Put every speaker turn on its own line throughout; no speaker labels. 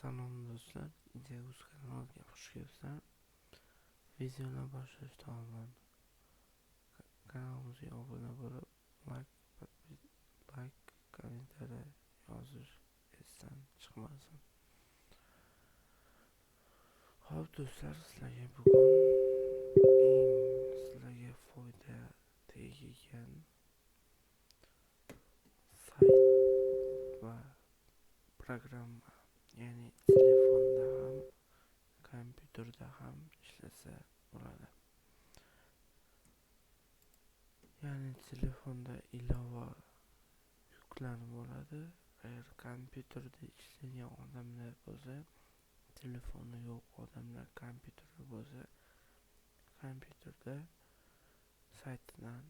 Salom do'stlar, Ideus kanaliga xush kelibsizlar. Videoni boshlashdan oldin kanalimizga obuna bo'lib, kommentariy yozish esdan chiqmasin. Xo'p do'stlar, sizlarga bugun sizlarga foyda tegadigan sayt va programma, ya'ni telefonda ham, kompyuterda ham ishlasa bo'ladi. Ya'ni telefonda ilova yuklanib bo'ladi. Agar kompyuterda ishlagan odamlar bo'lsa, telefoni yo'q odamlar kompyuteri bo'lsa, kompyuterda saytidan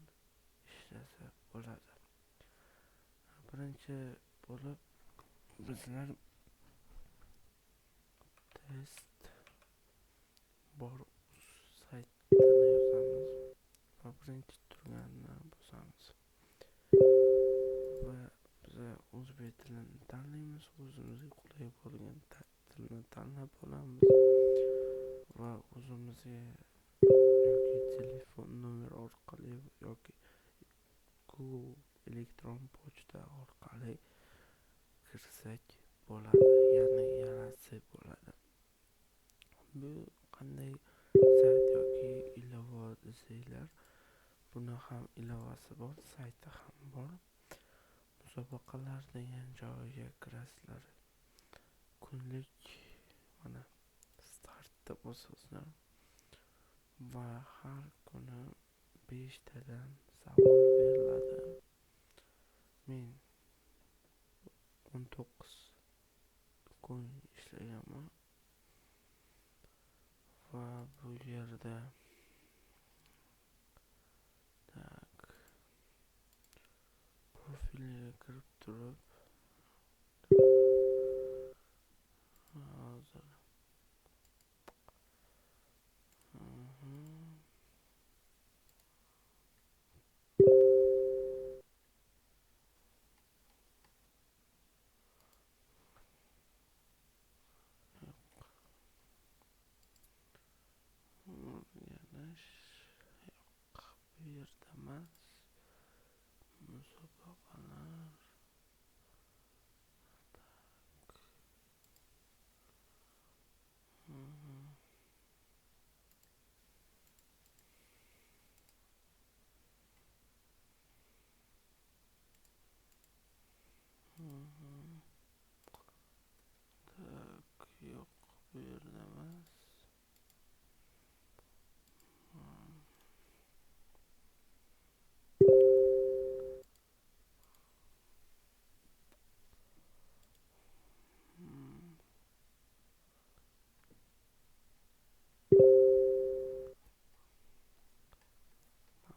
ishlasa bo'ladi. Birinchi bo'lib bizlar test bor saytini yozamiz va birinchi turganini bosamiz va biz o'zbek tilini tanlaymiz, o'zimizga qulay bo'lgan tilni tanlab olamiz va o'zimizga yoki telefon nomer orqali yoki Google elektron pochta orqali kirsak bo'ladi, ya'ni yaratsak bo'ladi. Bu qanday sayt yoki ilova desanglar, buni ham ilovasi bor, sayti ham bor. Musobaqalar degan joyiga kirasizlar. Kunlik mana startda bosasizlar va har kuni 5 tadan savol beriladi. Men 19 kun ishlaganman va bu yerda profilga kirib turib hozir o'rganish yo'q, bu yerda emas, musobaqalar. Yo'q, bu yerda emas.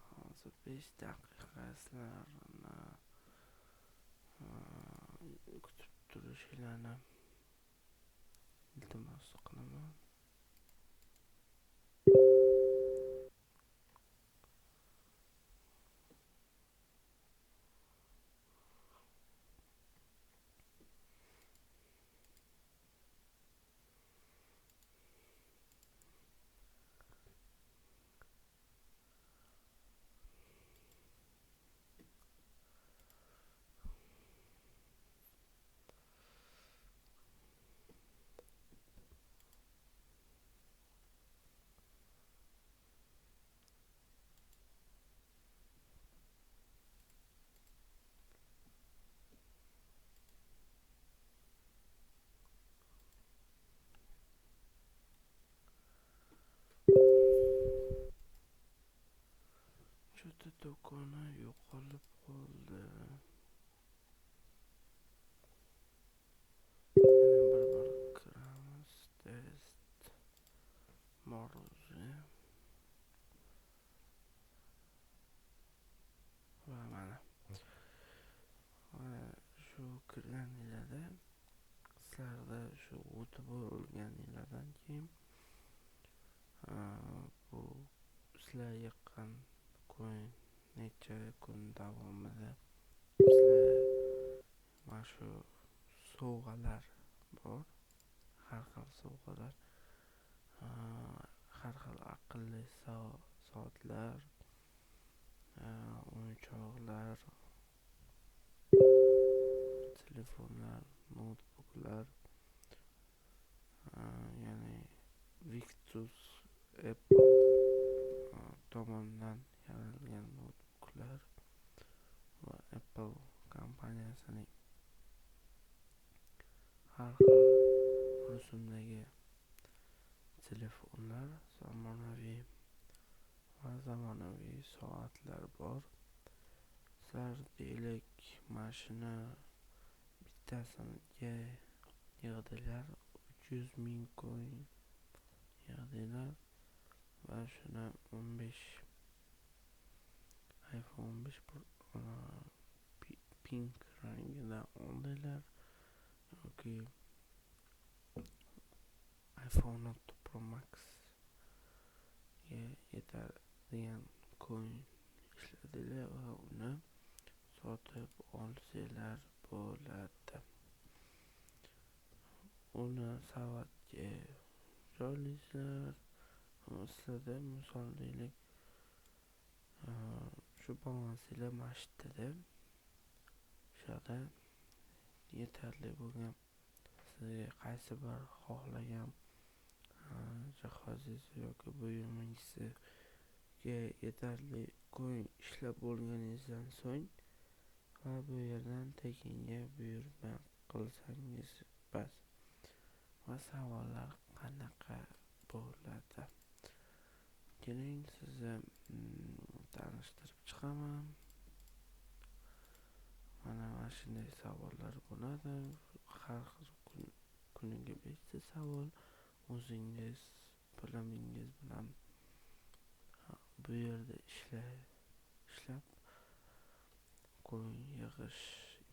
Hozir 5 daqiqa sizlarni kutib turishinglarni iltimos qilaman. Cho'ta do'koni yo'qolib qoldi. Yana bir kiramiz. Test mavzusi va mana shu kirganinglarda sizlarda shu o'tib bo'lganinglardan keyin bu sizlar yiqqan kun necha kun davomida sizlar mana shu sovg'alar bor. aqlli soatlar, o'yinchoqlar, telefonlar, noutbuklar, ya'ni Victus Apple tomonidan yaratilgan noutbuklar va Apple kompaniyasining har xil rusumdagi telefonlar, zamonaviy soatlar bor. Sizlar deylik mashina bittasiga yig'dilar, 300 ming coin yig'dilar va shuni iPhone 15 pink rangida oldilar yoki iPhone 10 Pro Max ga yetadigan coin ishladilar va uni sotib olsanglar bo'ladi. Uni savatga joylaysizlar. Sizlarda misol deylik shu balansinglar mashinada o'shada yetarli bo'lgan sizga qaysi bir xohlagan jihozingiz yoki buyumingizga yetarli coin ishlab bo'lganingizdan so'ng va bu yerdan tekinga buyurtma qilsangiz bas. Va savollar qanaqa bo'ladi? Keling sizni tanishtirib chiqaman. Mana shunday savollar bo'ladi. Har kuniga 5 ta savol o'zingiz bilimingiz bilan bu yerda ishlab coin yig'ish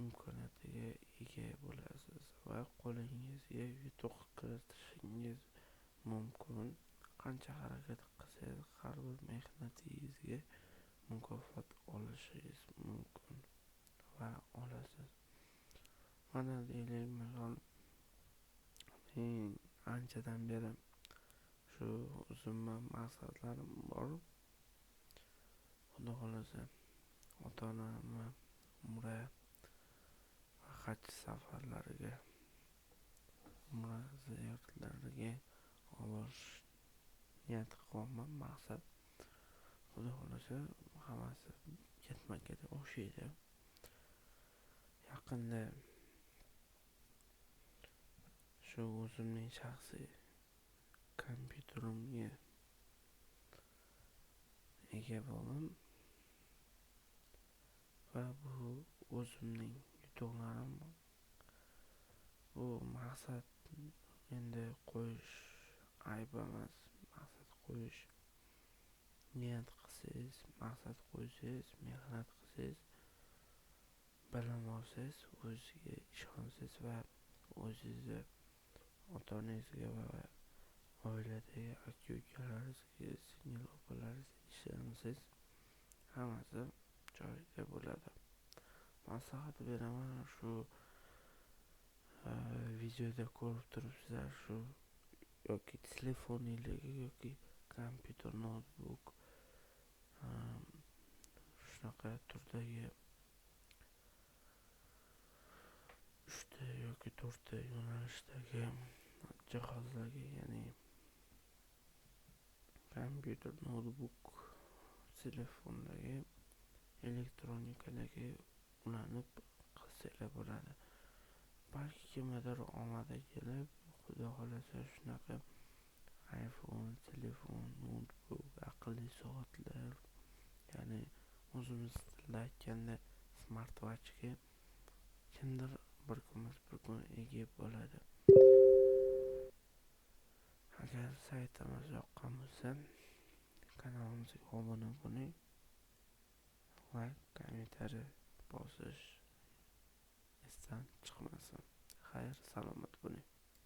imkoniyatiga ega bo'lasiz va qo'lingizga yutuq kiritishingiz mumkin. Qancha harakat qilsangiz har bir mehnatingizga mukofot olishingiz mumkin va olasiz. Mana deylik misol men anchadan beri shu o'zimni maqsadlarim bor. Xudo xolasa ota-onamni umra va haj safarlariga, umra ziyoratlariga olish niyat qilyapman. Maqsad Xudo xolasa hammasi ketma-ket o'xshaydi. Yaqinda shu o'zimning shaxsiy kompyuterimga ega bo'ldim va bu o'zimning yutuqlarim. Bu maqsad endi qo'yish ayb emas. Maqsad qo'yish, niyat qilsangiz, maqsad qo'ysangiz, mehnat qilsangiz, bilim olsangiz, o'zingizga ishonsangiz va o'zingizni ota-onangizga va oiladagi aka-ukalaringizga, singil opalaringizga ishonsangiz, hammasi joyida bo'ladi. Maslahat beraman. Shu videoda ko'rib turibsizlar, shu yoki telefoningizga yoki kompyuter, noutbuk shunaqa turdagi 3 ta yoki 4 ta yo'nalishdagi jihozlarga, ya'ni kompyuter, noutbuk, telefondagi elektronikalarga ulanib qilsanglar bo'ladi. Balki kimgadir omadi kelib, Xudo xolasa shunaqa iPhone, telefon, noutbuk, aqlli soatlar, ya'ni o'zimiz tilda aytganda smartwatchga kimdir bir kun ega bo'ladi. Agar saytimiz yoqqan bo'lsa, kanalimizga obuna bo'ling, like, kommentariy bosish esdan chiqmasin. Xayr, salomat bo'ling.